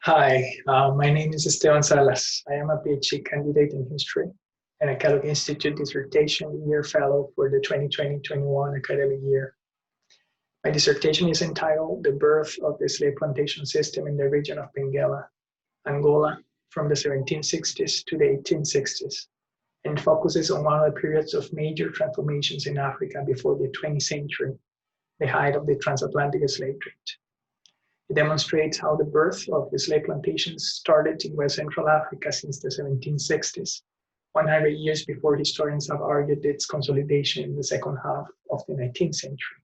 Hi, my name is Esteban Salas. I am a PhD candidate in history and a Kellogg Institute Dissertation Year Fellow for the 2020-21 academic year. My dissertation is entitled The Birth of the Slave Plantation System in the Region of Benguela, Angola, from the 1760s to the 1860s, and focuses on one of the periods of major transformations in Africa before the 20th century, the height of the transatlantic slave trade. It demonstrates how the birth of the slave plantations started in West Central Africa since the 1760s, 100 years before historians have argued its consolidation in the second half of the 19th century.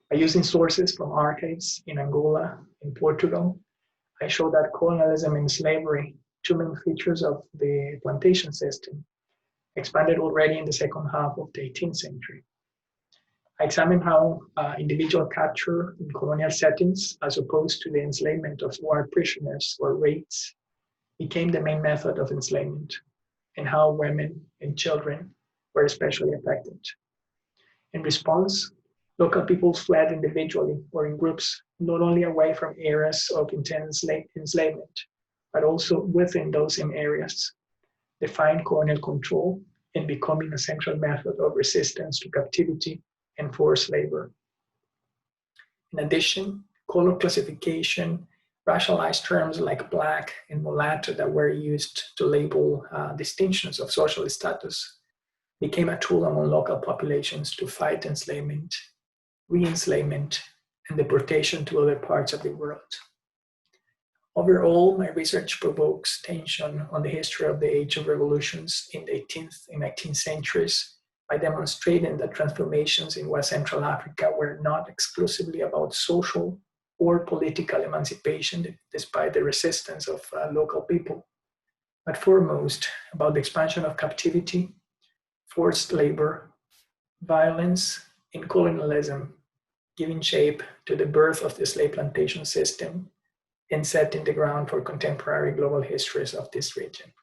By using sources from archives in Angola and Portugal, I show that colonialism and slavery, two main features of the plantation system, expanded already in the second half of the 18th century. I examine how individual capture in colonial settings, as opposed to the enslavement of war prisoners or raids, became the main method of enslavement, and how women and children were especially affected. In response, local peoples fled individually or in groups, not only away from areas of intense enslavement, but also within those same areas, defying colonial control and becoming a central method of resistance to captivity and forced labor. In addition, color classification racialized terms like black and mulatto that were used to label distinctions of social status became a tool among local populations to fight enslavement, re-enslavement, and deportation to other parts of the world. Overall, my research provokes tension on the history of the Age of Revolutions in the 18th and 19th centuries by demonstrating that transformations in West Central Africa were not exclusively about social or political emancipation, despite the resistance of local people, but foremost about the expansion of captivity, forced labor, violence, and colonialism, giving shape to the birth of the slave plantation system and setting the ground for contemporary global histories of this region.